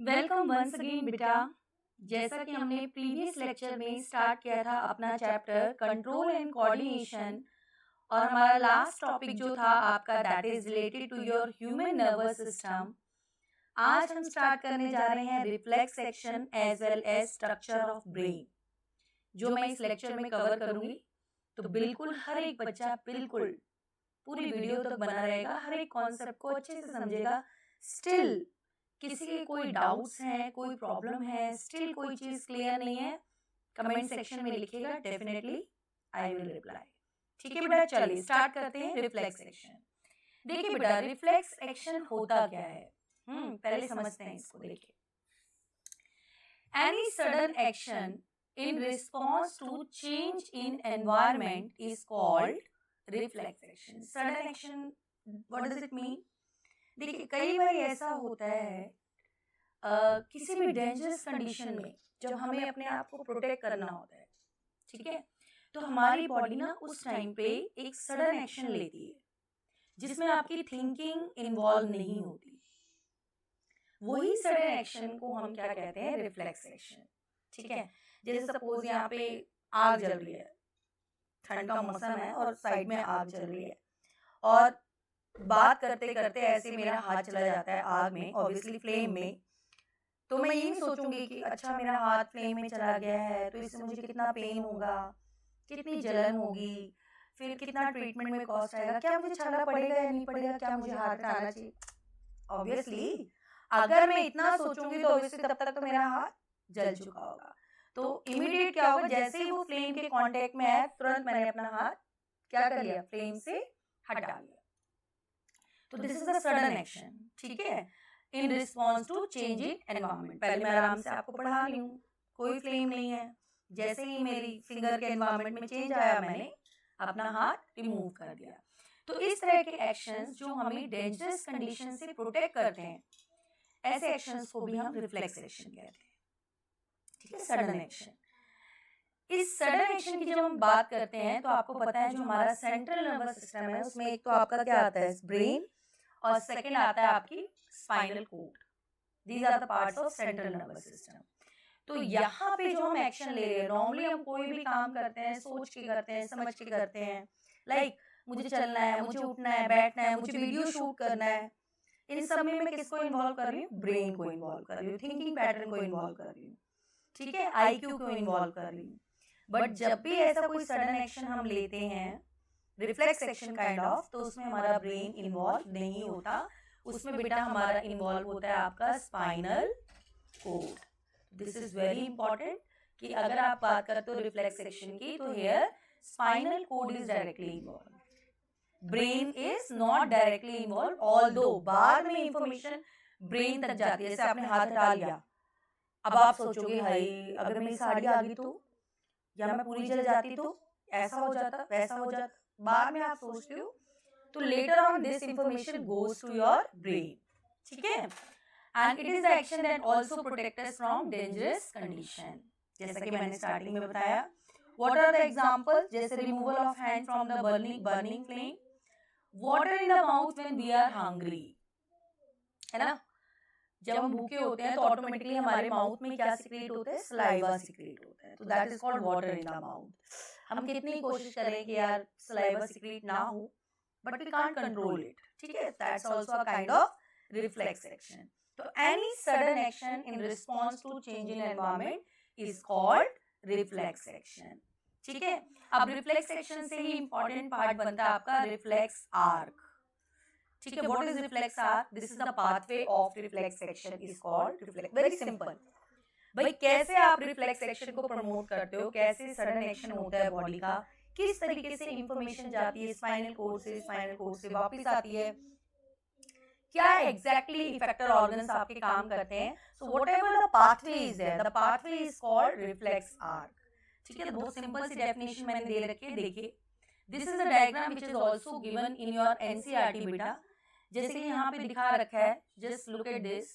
Welcome once again बेटा। जैसा कि हमने प्रीवियस लेक्चर में स्टार्ट किया था अपना चैप्टर कंट्रोल एंड कोऑर्डिनेशन, और हमारा लास्ट टॉपिक जो था आपका that is related to your human nervous system. आज हम स्टार्ट करने जा रहे हैं reflex section as well as structure of brain, जो मैं इस लेक्चर में कवर करूंगी। तो बिल्कुल हर एक बच्चा बिल्कुल पूरी वीडियो तक बना रहेगा, हर एक कॉन्सेप्ट को अच्छे से समझेगा। स्टिल किसी के कोई डाउट्स हैं, कोई प्रॉब्लम है, स्टिल कोई चीज क्लियर नहीं है, कमेंट सेक्शन में लिखिएगा, डेफिनेटली आई विल रिप्लाई। ठीक है बेटा, चलिए स्टार्ट करते हैं रिफ्लेक्स एक्शन। देखिए बेटा, रिफ्लेक्स एक्शन होता क्या है, पहले समझते हैं इसको। देखिए, any sudden action in response to change in environment is called reflex action. Sudden action, what does it mean? देखिए, कई बार ऐसा होता है किसी भी डेंजरस कंडीशन में जब हमें अपने आप को प्रोटेक्ट करना होता है, ठीक है, तो हमारी बॉडी ना उस टाइम पे एक सडन एक्शन लेती है जिसमें आपकी थिंकिंग इन्वॉल्व नहीं होती। वही सडन एक्शन को हम क्या कहते हैं? Reflex action. ठीक है, जैसे सपोज यहाँ पे आग जल रही है, ठंड का मौसम है और साइड में आग जल रही है, और बात करते करते ऐसे मेरा हाथ चला जाता है आग में, ऑब्वियसली फ्लेम में। तो मैं यही सोचूंगी कि अच्छा मेरा हाथ फ्लेम में चला गया है, तो इससे मुझे कितना पेन होगा, कितनी जलन होगी, फिर कितना ट्रीटमेंट में कॉस्ट आएगा, क्या मुझे छाला पड़ेगा या नहीं पड़ेगा, क्या मुझे हाथ हटाना चाहिए। ऑब्वियसली अगर मैं इतना सोचूंगी तो ऑब्वियसली तब तक तो मेरा हाथ जल चुका होगा। तो इमीडिएट क्या होगा, जैसे ही वो फ्लेम के कांटेक्ट में आया, तुरंत मैंने अपना हाथ क्या कर लिया? फ्लेम से हटा लिया। तो this is a sudden action, ठीक है, in response to change in environment. पहले मैं आराम से आपको पढ़ा रही हूँ, कोई फ्लेम नहीं है, जैसे ही मेरी फिंगर के एनवायरमेंट में चेंज आया, मैंने अपना हाथ रिमूव कर दिया। तो इस तरह के एक्शंस जो हमें डेंजरस कंडीशन से प्रोटेक्ट करते हैं, ऐसे एक्शंस को भी हम रिफ्लेक्स एक्शन कहते हैं। ठीक है, सडन एक्शन। इस सडन एक्शन की जब हम बात करते हैं तो आपको पता है जो हमारा सेंट्रल नर्वस सिस्टम है, उसमें एक तो आपका क्या आता है? ब्रेन, और सेकंड आता है आपकी spinal cord. These are the parts of central nervous system. तो यहाँ पे जो हम एक्शन ले रहे हैं, नॉर्मली हम कोई भी काम करते हैं सोच के करते हैं, समझ के करते हैं, लाइक मुझे चलना है, मुझे उठना है, बैठना है, मुझे वीडियो शूट करना है। इन सब में मैं किसको इन्वॉल्व कर रही हूँ? ब्रेन को इन्वॉल्व कर रही हूँ, थिंकिंग पैटर्न को इन्वॉल्व कर रही हूँ, ठीक है, आईक्यू को इन्वॉल्व कर रही हूँ। बट जब भी ऐसा कोई सडन एक्शन हम लेते हैं, रिफ्लेक्स एक्शन काइंड ऑफ, तो उसमें हमारा ब्रेन इन्वॉल्व नहीं होता, उसमें बेटा हमारा इन्वॉल्व होता है आपका spinal cord. This is very important कि अगर आप बात करते हो रिफ्लेक्स एक्शन की, तो here spinal cord is directly involve, brain is not directly involve, although बाद में इंफॉर्मेशन ब्रेन तक जाती है। जैसे आपने हाथ हटा लिया, अब आप सोचोगे हाय अगर मेरी साड़ी आ गई तो, या मैं पूरी जल जाती तो, ऐसा हो जाता, वैसा हो जाता, बाद में आप सोचते हो। तो later on this information goes to your brain, ठीक है, and it is the action that also protect us from dangerous condition. जैसा कि मैंने स्टार्टिंग में बताया, व्हाट आर द एग्जांपल्स? जैसे removal of hand from the burning flame, water in the mouth when we are hungry, है ना, जब हम भूखे होते हैं तो ऑटोमेटिकली हमारे माउथ में क्या सिक्रेट होता है? सलाइवा सिक्रेट होता है, तो that is called water in the mouth. हम कितनी कोशिश करें कि यार सलाइवा सिक्रेट ना हो, but we can't control it, ठीक है, that's also a kind of reflex action. तो any sudden action in response to change in environment is called reflex action, ठीक है। अब रिफ्लेक्स एक्शन से ही इंपॉर्टेंट पार्ट बनता है आपका रिफ्लेक्स आर्क, ठीक है। What is reflex arc? This is the pathway of reflex action is called reflex. Very simple भाई, कैसे आप रिफ्लेक्स एक्शन को प्रमोट करते हो, कैसे सडन एक्शन होता है बॉडी का, किस तरीके से इंफॉर्मेशन जाती है स्पाइनल कोड से वापस आती है, क्या एग्जैक्टली इफेक्टर ऑर्गन्स आपके काम करते हैं। So whatever the pathway is there, the pathway is called reflex arc, ठीक है। बहुत सिंपल सी डेफिनेशन मैंने दे रखी है, देखिए, this is a diagram which is also given in your NCERT बेटा। जैसे कि यहाँ पे दिखा रखा है, जस्ट लुक एट दिस,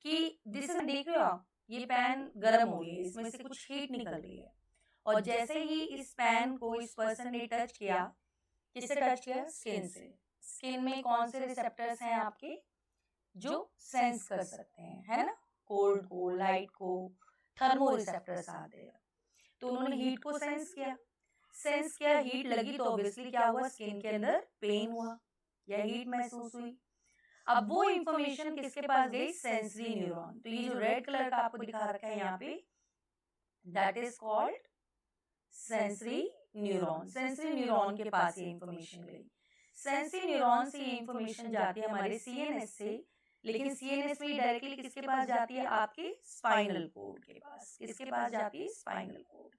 कि दिस इज, देख रहे हो आप, ये पैन गर्म हो रही है, इसमें से कुछ हीट निकल रही है, और जैसे ही इस पैन को इस पर्सन ने टच किया, किससे टच किया? स्किन से। स्किन में कौन से रिसेप्टर्स हैं आपके जो सेंस कर सकते हैं, है ना? कोल्ड को, लाइट को, थर्मो रिसेप्टर्स आते हैं। तो उन्होंने हीट को सेंस किया, हीट लगी तो ऑब्वियसली क्या हुआ, स्किन के अंदर पेन हुआ या हीट महसूस हुई। अब वो इंफॉर्मेशन किसके पास गई, सेंसरी न्यूरॉन। तो ये जो रेड कलर का आपको दिखा रखा है यहाँ पे, that is called sensory neuron. Sensory neuron के पास ये इंफॉर्मेशन गई। सेंसरी न्यूरॉन से ये इंफॉर्मेशन जाती है हमारे सीएनएस से, लेकिन सीएनएस में डायरेक्टली किसके पास जाती है, आपके स्पाइनल कोड के पास। किसके पास जाती है, स्पाइनल कोड।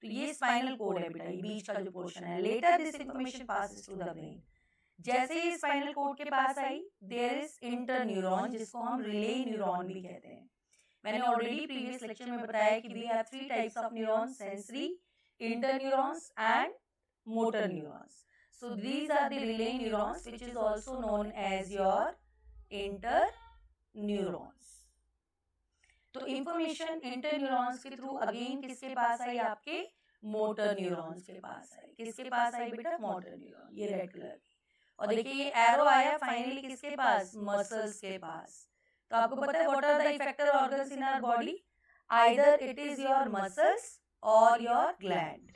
तो ये स्पाइनल कोड है बेटा, ये बीच का जो पोर्शन है। Later this information passes to the brain. जैसे ही स्पाइनल कोड के पास आई, देयर इज इंटर न्यूरॉन, जिसको हम रिले न्यूरॉन भी कहते हैं। मैंने ऑलरेडी प्रीवियस लेक्चर में बताया कि we have 3 types of neurons, sensory, inter neurons and motor neurons. So these are the relay neurons, which is also known as your interneurons. तो इंफॉर्मेशन इंटर न्यूरॉन्स के through again किसके पास आई, आपके motor neurons के पास आई। किसके पास आई बेटा, motor neuron, ये red colour की। और देखिए ये एरो आया फाइनली किसके पास, मसल्स के पास। तो आपको पता है what are the effector organs in our body, either it is your muscles और your gland.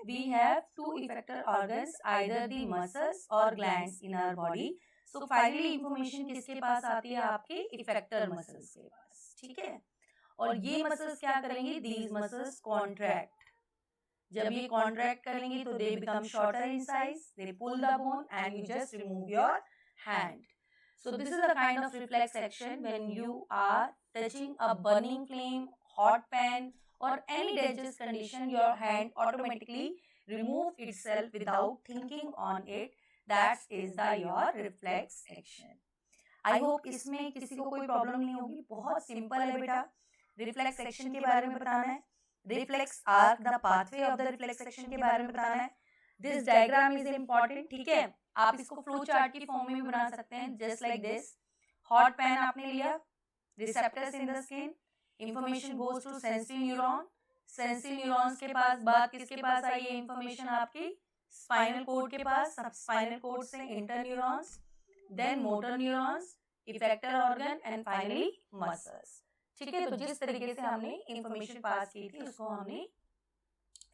We have 2 effector organs, either the muscles or glands in our body. So finally information किसके पास आती है, आपके effector muscles के पास, ठीक है। और ये muscles क्या करेंगे, these muscles contract. जब ये contract करेंगे तो they become shorter in size, they pull the bone and you just remove your hand. So this is the kind of reflex action when you are touching a burning flame, hot pan or any dangerous condition, your hand automatically remove itself without thinking on it. That is the your reflex action. I hope इसमें किसी को कोई problem नहीं होगी, बहुत simple है बेटा। Reflex action के बारे में बताना है, reflex arc, the pathway of the reflex action के बारे में बताना है। दिस डायग्राम इज इम्पॉर्टेंट, ठीक है। आप इसको फ्लो चार्ट की फॉर्म में भी बना सकते हैं, just like this. Hot pan आपने लिया, receptors in the skin, information goes to sensory neuron. Sensory neurons के पास बात किसके पास आई है, इंफॉर्मेशन आपकी स्पाइनल कोड के पास। सब स्पाइनल कोड से inter neurons, then motor neurons, effector organ and finally muscles, ठीक है। तो जिस तरीके से हमने इंफॉर्मेशन पास की थी उसको हमने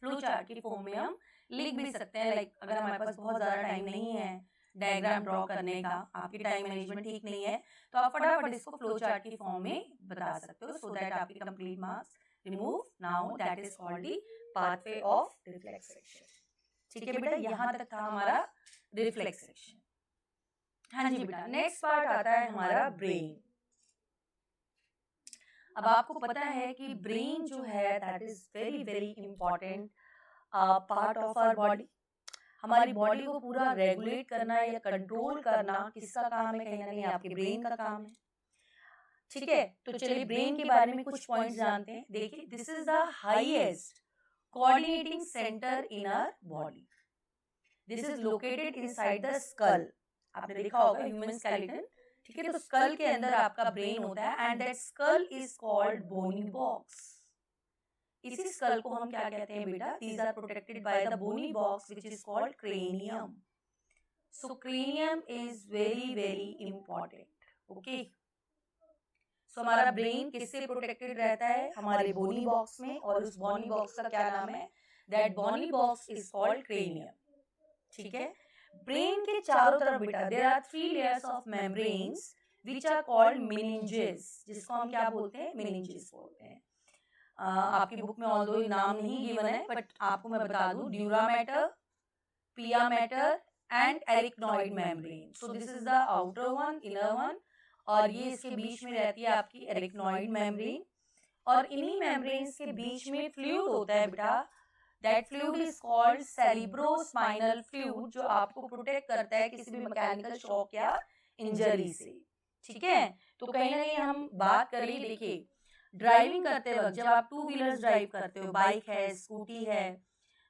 फ्लो चार्ट की फॉर्म में हम लिख भी सकते हैं। लाइक अगर हमारे पास बहुत ज़्यादा टाइम नहीं है डायग्राम ड्रॉ करने का, आपकी टाइम मैनेजमेंट ठीक नहीं है, तो आप फटाफट इसको फ्लो चार्ट की फॉर्म में बता सकते हो, सो दैट आपकी complete marks remove. Now that is called the pathway of reflex action, ठीक है बेटा। यहाँ तक था हमारा रिफ्लेक्स एक्शन। हाँ जी बेटा, नेक्स्ट पार्ट आता है हमारा ब्रेन। अब आपको पता है कि ब्रेन जो है that is very very important part of our body. हमारी बॉडी को पूरा रेगुलेट करना या कंट्रोल करना किसका काम है, कहीं ना कहीं आपके ब्रेन का काम है, ठीक है। तो चलिए ब्रेन के बारे में कुछ पॉइंट्स जानते हैं। देखिए, this is the highest coordinating centre in our body. This is located inside the skull. आपने देखा होगा ह्यूमन स्केलेटन, ठीक है। तो स्कल के अंदर आपका ब्रेन होता है and that skull is called bony box. इसी स्कल को हम क्या कहते हैं बेटा, these are protected by the bony box which is called cranium. So cranium is very very important, okay. So हमारा ब्रेन किससे प्रोटेक्टेड रहता है, हमारे बोनी बॉक्स में, और उस बोनी बॉक्स का क्या नाम है, that bony box is called cranium, ठीक है। ब्रेन के चारों तरफ बेटा there are 3 layers of membranes which are called meninges, जिसको हम क्या बोलते हैं, मेनिंजेस बोलते हैं। आपकी बुक में ऑल्दो नाम नहीं गिवन है, बट आपको मैं बता दूं, dura mater, pia mater and arachnoid membrane. So this is the outer one, inner one, और ये इसके बीच में रहती है आपकी एरिकनॉइड मेम्ब्रेन। और इन्हीं मेम्ब्रेन्स के बीच में फ्लूइड होता है बेटा, that fluid is called cerebrospinal fluid, जो आपको प्रोटेक्ट करता है किसी भी मैकेनिकल शॉक या इंजरी से, ठीक है। तो कहीं ना कहीं हम बात करें, देखिए ड्राइविंग करते वक्त जब आप 2 व्हीलर्स ड्राइव करते हो, बाइक है, स्कूटी है,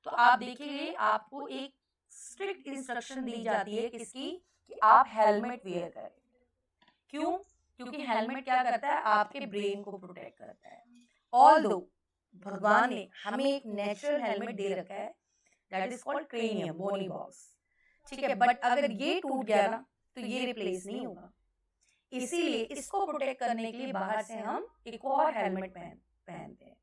तो आप देखिए आपको एक स्ट्रिक्ट इंस्ट्रक्शन दी जाती है किसकी, कि आप हेलमेट वेयर करें। क्यों? क्योंकि हेलमेट क्या करता है, आपके ब्रेन को प्रोटेक्ट करता है। ऑल्दो भगवान ने हमें एक नेचुरल हेलमेट दे रखा है, that is called cranium, bony box, ठीक है। बट अगर ये टूट गया ना तो ये रिप्लेस नहीं होगा, इसीलिए इसको प्रोटेक्ट करने के लिए बाहर से हम एक और हेलमेट पहनते हैं,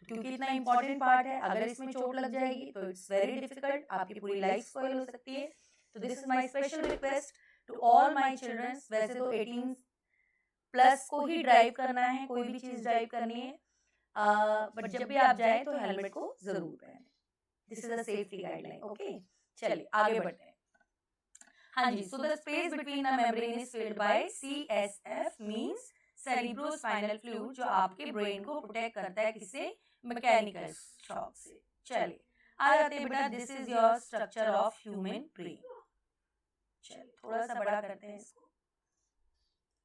क्योंकि इतना इंपॉर्टेंट पार्ट है। अगर इसमें चोट लग जाएगी तो इट्स वेरी डिफिकल्ट, आपकी पूरी लाइफ स्पॉइल हो सकती है। तो this is my special request to all my childrens. वैसे तो 18 प्लस को ही ड्राइव करना है, कोई भी चीज ड्राइव करनी है, बट जब भी आप जाए तो हेलमेट को जरूर पहने। This is a safety guideline. Okay, चलिए आगे बढ़ते हैं। हाँ जी, so the space between the membrane is filled by CSF means cerebrospinal fluid, जो आपके ब्रेन को प्रोटेक्ट करता है किससे? मैकेनिकल शॉक से। चलिए आ जाते हैं बेटा, this is your structure of human brain. चलिए थोड़ा सा बड़ा करते हैं इसको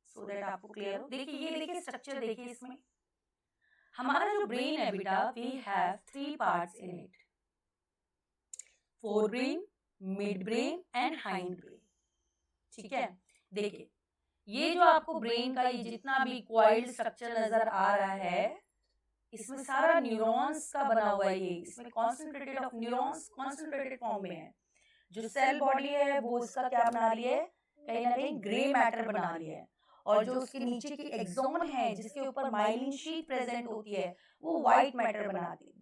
सो दैट आपको क्लियर हो। देखिए ये देखिए स्ट्रक्चर, देखिए इसमें हमारा जो ब्रेन है बेटा, we have 3 parts in it, fore brain, mid brain and hind brain. ठीक है, देखिए ये जो आपको ब्रेन का ये जितना भी कॉइल्ड स्ट्रक्चर नजर आ रहा है, इसमें सारा न्यूरॉन्स का बना हुआ है। ये इसमें concentrated of neurons concentrated form में है। जो सेल बॉडी है वो इसका क्या बना रही है? कहीं ना कहीं ग्रे मैटर बना रही है। और जो उसके नीचे की एक्सोन है जिसके ऊपर माइलिन शीट प्रेजेंट होती है, वो व्हाइट मैटर बनाती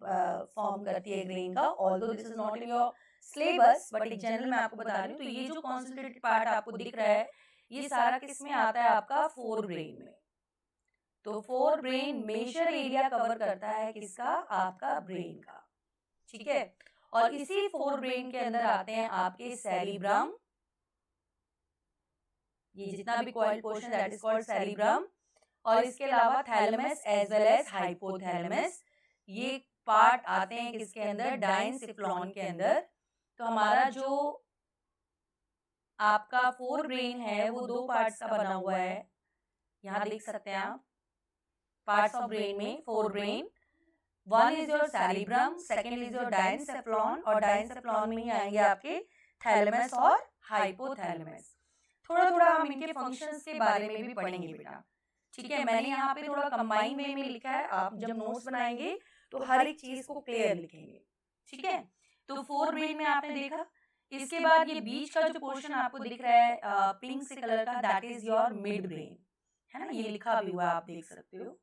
फॉर्म करती है ब्रेन का। Although this is not in your syllabus, but एक जनरल मैं आपको बता रही हूँ। तो ये जो कॉन्सेंट्रेटेड पार्ट आपको दिख रहा है, ये सारा किस में आता है? आपका फोर ब्रेन में। तो fore brain major area cover करता है किसका? आपका ब्रेन का। ठीक है, और इसी फोर ब्रेन के अंदर आते हैं आपके सेरिब्रम, ये जितना भी coiled portion that is called cerebrum, और इसके अलावा thalamus as well as hypothalamus. ये पार्ट आते हैं किसके अंदर? डायंसिफ्लॉन के अंदर। तो हमारा जो आपका फोर ब्रेन है वो 2 पार्ट्स का बना हुआ है। यहाँ देख सकते हैं आप पार्ट्स ऑफ ब्रेन में, fore brain, one is your cerebrum, second is your diencephalon, और डायंसेफ्लॉन में ही आएंगे आपके थैलेमस और हाइपोथैलेमस। थोड़ा थोड़ा हम इनके फंक्शंस के बारे में भी पढ़ेंगे बेटा। ठीक है, मैंने यहाँ पे थोड़ा कंबाइन वे में लिखा है, आप जब नोट्स बनाएंगे तो हर एक चीज को क्लियर लिखेंगे। ठीक है, तो फोर ब्रेन में आपने देखा। इसके बाद ये बीच का जो पोर्शन आपको दिख रहा है पिंक से कलर का, that is your mid brain, है ना, ये लिखा भी हुआ आप देख सकते हो।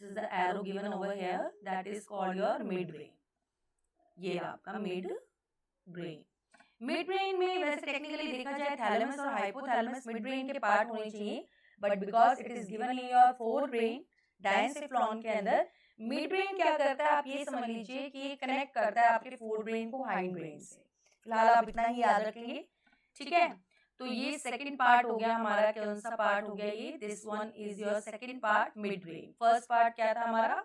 This is the arrow given over here, that is called your mid brain. ये आपका मिड ब्रेन। मिड ब्रेन में वैसे टेक्निकली देखा जाए थैलेमस और हाइपोथैलेमस मिड ब्रेन के पार्ट होने चाहिए, but because it is given in your fore brain diencephalon के अंदर, मिड ब्रेन क्या करता है आप ये समझ लीजिए कि ये कनेक्ट करता है आपके फोर ब्रेन को हाइंड ब्रेन से। फिलहाल आप इतना ही याद रखेंगे। ठीक है, तो ये सेकंड पार्ट हो गया हमारा। कौन सा पार्ट हो गया ये? This one is your second part, mid brain. First part क्या था हमारा?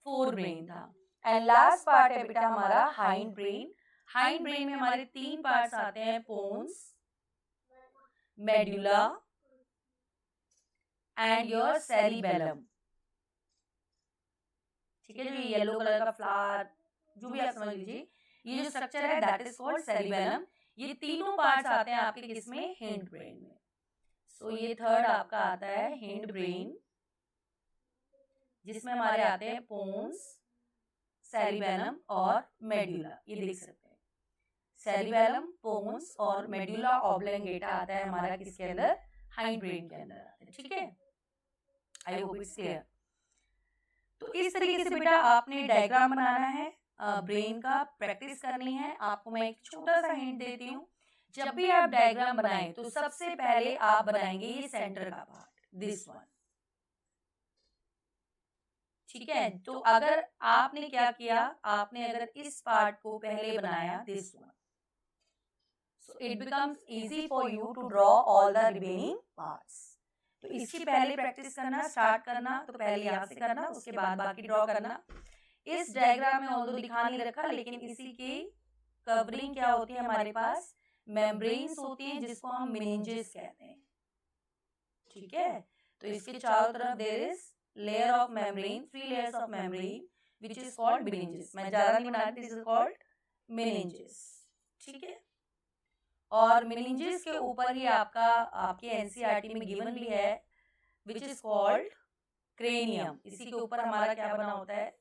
फोर ब्रेन था। एंड लास्ट पार्ट है बेटा हमारा हाइंड ब्रेन। हाइंड ब्रेन में हमारे 3 पार्ट्स आते हैं, pons, medulla and your cerebellum. ठीक है, जो येलो कलर का फ्लावर जो भी आप समझ लीजिए, ये जो स्ट्रक्चर है दैट इज कॉल्ड सेरिबेलम। ये तीनों पार्ट्स आते हैं आपके किसमें? हिंड ब्रेन में। सो ये थर्ड आपका आता है हिंड ब्रेन, जिसमें हमारे आते हैं पोन्स, सेरिबेलम और मेडुला। ये देख सकते हैं, सेरिबेलम, पोन्स और मेडुला ऑब्लोंगेटा आता है हमारा किसके अंदर? हाइंड ब्रेन के अंदर आता है। ठीक है, आई होप इट्स क्लियर। तो इस तरीके से बेटा आपने डायग्राम बनाना है, ब्रेन का प्रैक्टिस करनी है। आपको मैं एक छोटा सा हिंट देती हूँ, जब भी आप डायग्राम बनाएं तो सबसे पहले आप बनाएंगे ये सेंटर का पार्ट, दिस वन। ठीक है, तो अगर आपने क्या किया, आपने अगर इस पार्ट को पहले बनाया, this one, so it becomes easy for you to draw all the remaining parts. तो इसकी पहले प्रैक्टिस करना, स्टार्ट करना, तो पहले यहाँ से करना, उसके बाद बाकी ड्रॉ करना। इस डायग्राम में ऑल्दो दिखा नहीं रखा, लेकिन इसी की कवरिंग क्या होती है हमारे पास? मेम्ब्रेन्स होती हैं, जिसको हम मेनिंजेस कहते हैं। ठीक है, तो इसके चारों तरफ there is layer of membrane, 3 layers of membrane which is called meninges. मैं ज्यादा नहीं बना रही, दिस इज कॉल्ड मेनिंजेस। ठीक है, और मेनिंजेस के ऊपर ही आपका आपके एनसीईआरटी में गिवन भी है व्हिच इज कॉल्ड क्रेनियम। इसी के ऊपर हमारा क्या बना होता है?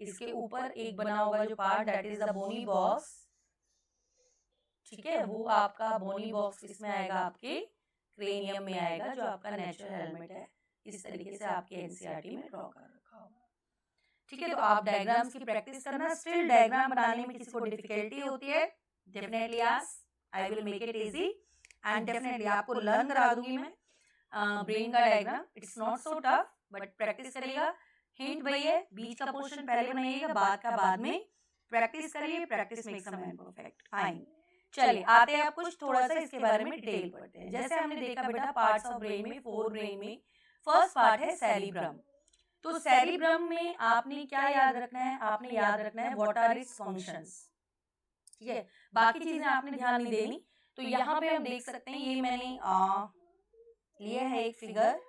इसके ऊपर एक बना होगा जो part, that is the bony box. ठीक है, वो आपका बोनी बॉक्स इसमें आएगा आपके क्रेनियम में आएगा, जो आपका नेचुरल हेलमेट है, इस तरीके से आपके एनसीईआरटी में ड्रॉ कर रखा होगा। ठीक है, तो आप डायग्राम्स की प्रैक्टिस करना। स्टिल डायग्राम बनाने में किसी को डिफिकल्टी होती है, definitely ask, I will make it easy and definitely आपको लर्न करा दूंगी मैं ब्रेन का diagram. It's not so tough, but practice करिएगा। हिंट वही है, बीच का पोर्शन पहले बनाइएगा, बाद का बाद में। प्रैक्टिस करिए, practice makes a man perfect. Fine, चलिए आते हैं आप कुछ थोड़ा सा इसके बारे में डिटेल पढ़ते हैं। जैसे हमने देखा बेटा पार्ट्स ऑफ ब्रेन में, 4 ब्रेन में फर्स्ट पार्ट है सेरिब्रम। तो सेरिब्रम में आपने क्या याद रखना है? आपने याद रखना है व्हाट आर इट्स फंक्शंस। ठीक है, बाकी चीजें आपने ध्यान नहीं देनी। तो यहाँ पे हम देख सकते हैं, ये मैंने लिया है एक फिगर,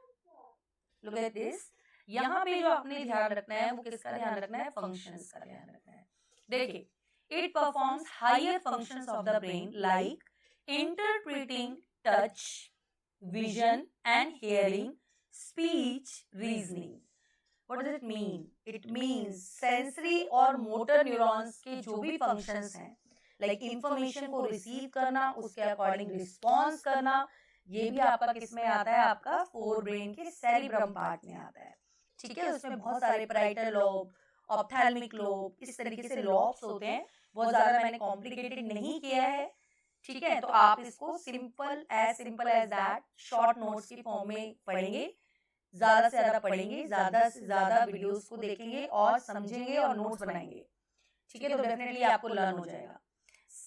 लुक एट दिस। यहाँ पे जो आपने ध्यान रखना है वो किसका ध्यान रखना है? फंक्शंस का ध्यान रखना है। देखिए, it performs higher functions of the brain like interpreting touch, vision and hearing, speech, reasoning. What does it mean? It means sensory और motor neurons के जो भी functions हैं, like information को receive करना, उसके according response करना, ये भी आपका किस में आता है? आपका 4 ब्रेन के सेरिब्रम पार्ट में आता है। ठीक है, उसमें बहुत सारे पैराइटल लोब, ऑप्थैल्मिक लोब, इस तरीके से लॉब्स होते हैं। बहुत ज्यादा मैंने कॉम्प्लिकेटेड नहीं किया है। ठीक है, तो आप इसको simple as that short notes की फॉर्म में पढ़ेंगे, ज्यादा से ज्यादा पढ़ेंगे, ज्यादा से ज्यादा वीडियोस को देखेंगे और समझेंगे और नोट्स बनाएंगे। ठीक है, तो डेफिनेटली आपको लर्न हो जाएगा।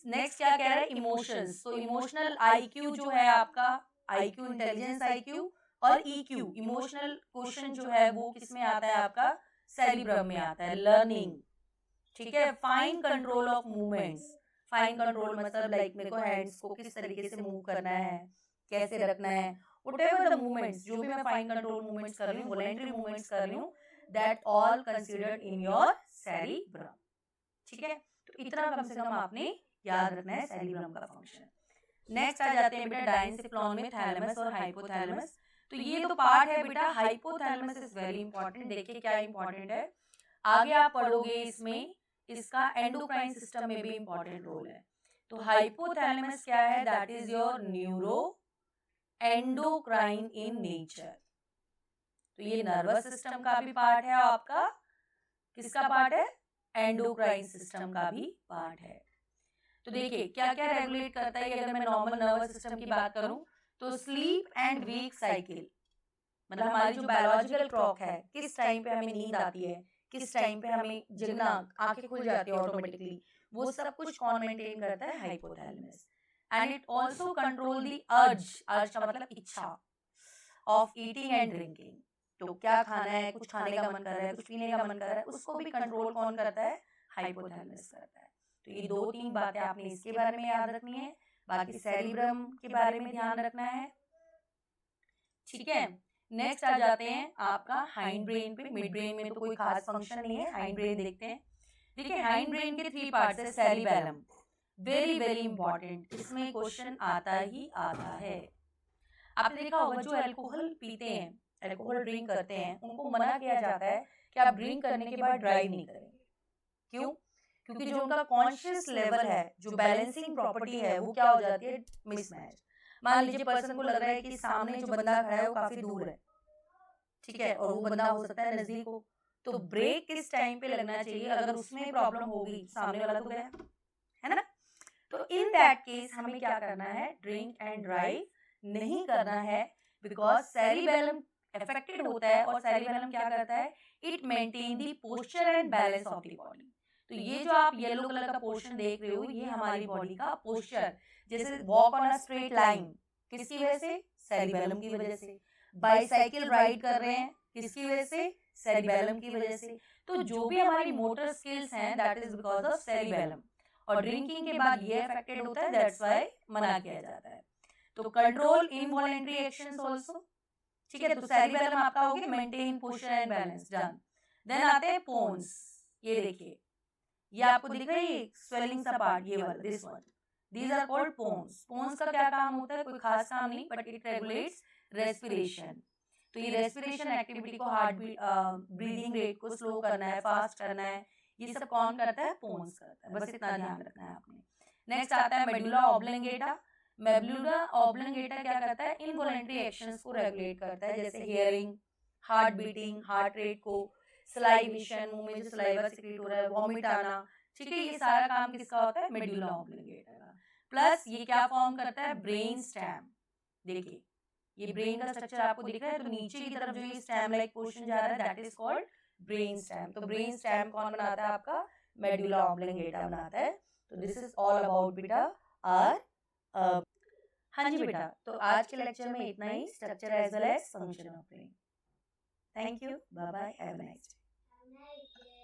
नेक्स्ट क्या कह रहा है? इमोशंस। तो इमोशनल आईक्यू जो है आपका, आईक्यू इंटेलिजेंस आईक्यू और ईक्यू इमोशनल क्वेश्चन जो है वो किसमें आता है? आपका सेरिब्रम में आता है। लर्निंग, ठीक है, fine control of movements. Fine control मतलब लाइक मेरे को हैंड्स को किस तरीके से मूव करना है, कैसे रखना है, व्हाटएवर द मूवमेंट्स, जो भी मैं फाइन कंट्रोल मूवमेंट्स कर रही हूँ, वॉलेंटरी मूवमेंट्स कर रही हूँ, that all considered in your cerebrum. ठीक है, तो इतना कम से कम आपने याद रखना है सेरिब्रम का फंक्शन। नेक्स्ट आ जाते हैं बेटा डायंसिफ्लॉन में थैलेमस और हाइपोथैलेमस। तो ये तो पार्ट है बेटा, हाइपोथैलेमस इज वेरी इंपॉर्टेंट। देखिए क्या इंपॉर्टेंट है, आगे आप पढ़ोगे इसमें, इसका एंडोक्राइन सिस्टम में भी इंपॉर्टेंट रोल है। तो हाइपोथैलेमस क्या है? That is your neuro endocrine in nature. तो ये नर्वस सिस्टम का भी पार्ट है आपका। किसका पार्ट है? एंडोक्राइन सिस्टम का भी पार्ट है। तो देखिए क्या क्या रेगुलेट करता है। अगर मैं नॉर्मल नर्वस सिस्टम की बात करूं तो स्लीप एंड वेक साइकिल, मतलब हमारी जो बायोलॉजिकल क्लॉक है, किस टाइम पे हमें नींद आती है, किस टाइम पे हमें जगना, आंखें खुल जाती है ऑटोमेटिकली, वो सब कुछ कौन मेंटेन करता है? Hypothalamus. And it also control the urge, अर्ज का मतलब इच्छा, ऑफ ईटिंग एंड ड्रिंकिंग। तो क्या खाना है, कुछ खाने का मन कर रहा है, कुछ पीने का मन कर रहा है, उसको भी कंट्रोल कौन करता है? हाइपोथैलेमस करता है। तो ये 2-3 बातें आपने इसके बारे में याद रखनी है, बाकी सेरिब्रम के बारे में ध्यान रखना है। ठीक है, नेक्स्ट आ जाते हैं आपका हाइंड ब्रेन पे। मिड ब्रेन में तो कोई खास फंक्शन नहीं है, हाइंड ब्रेन देखते हैं। देखिए हाइंड ब्रेन के 3 पार्ट्स है। सेरिबेलम वेरी वेरी इंपॉर्टेंट, इसमें क्वेश्चन आता ही आता है। आपने देखा होगा जो अल्कोहल पीते हैं, अल्कोहल ड्रिंक करते हैं, उनको मना किया जाता है कि आप ड्रिंक करने के बाद ड्राइव नहीं करेंगे। क्यों? क्योंकि जो उनका कॉन्शियस लेवल है, जो बैलेंसिंग प्रॉपर्टी है, वो क्या हो जाती है? मिसमैच। मान लीजिए पर्सन को लग रहा है कि सामने जो बंदा खड़ा है वो काफी दूर है, ठीक है, और वो बंदा हो सकता है नजदीक हो, तो ब्रेक किस टाइम पे लगना चाहिए? अगर उसमें प्रॉब्लम होगी, सामने वाला तो गया है ना, तो इन दैट केस हमें क्या करना है? ड्रिंक एंड ड्राइव नहीं करना है, बिकॉज सेरिबेलम अफेक्टेड होता है। और सेरिबेलम क्या करता है? It maintain the posture and balance of the body. तो ये जो आप येलो कलर का पोर्शन देख रहे हो, ये हमारी बॉडी का पोस्चर, जैसे walk on a straight line, किसकी वजह से? सेरिबेलम की वजह से। बाइसाइकिल राइड कर रहे हैं, किसकी वजह से? सेरिबेलम की वजह से। तो जो भी हमारी मोटर स्किल्स हैं, that is because of cerebellum. और ड्रिंकिंग के बाद ये अफेक्टेड होता है, दैट्स व्हाई मना किया जाता है। तो कंट्रोल इनवॉलेंटरी एक्शंस आल्सो। ठीक है, तो सेरिबेलम आपका हो गया maintain posture and balance, done. Then आते हैं पोन्स। ये देखिए, ये आपको दिख रही है स्वेलिंग सा पार्ट, ये वाला, this one, these are called pons. Pons का क्या काम होता है? कोई खास काम नहीं, बट इट रेगुलेट्स रेस्पिरेशन। तो ये रेस्पिरेशन एक्टिविटी को, हार्ट ब्रीदिंग रेट को स्लो करना है, फास्ट करना है, ये सब कौन करता है? पोन्स करता है। बस इतना ध्यान रखना है आपने। नेक्स्ट आता है मेडुला ऑब्लोंगेटा। मेडुला ऑब्लिंगेटा क्या करता है, इनवॉलेंटरी एक्शंस को रेगुलेट करता है, जैसे hearing, heart beating, heart rate को, सलाइवेशन, मुंह में जो सलाइवा सिक्रेट हो रहा है, वॉमिट आना, ठीक है, ये सारा काम किसका होता है, मेडुला ऑब्लिंगेटा का। प्लस ये क्या फॉर्म करता है, ब्रेन स्टेम। देखिए ये ब्रेन का स्ट्रक्चर आपको दिख रहा है, तो नीचे की तरफ जो ये स्टेम लाइक पोर्शन जा रहा है that is called brain stem. तो ब्रेन स्टेम कौन बनाता है, आपका मेडुला ऑब्लिंगेटा बनाता है। तो दिस इज ऑल अबाउट बेटा आर हाँ जी बेटा, तो आज के लेक्चर में इतना ही, structure as well as function of brain. Thank you, bye bye, have a nice day.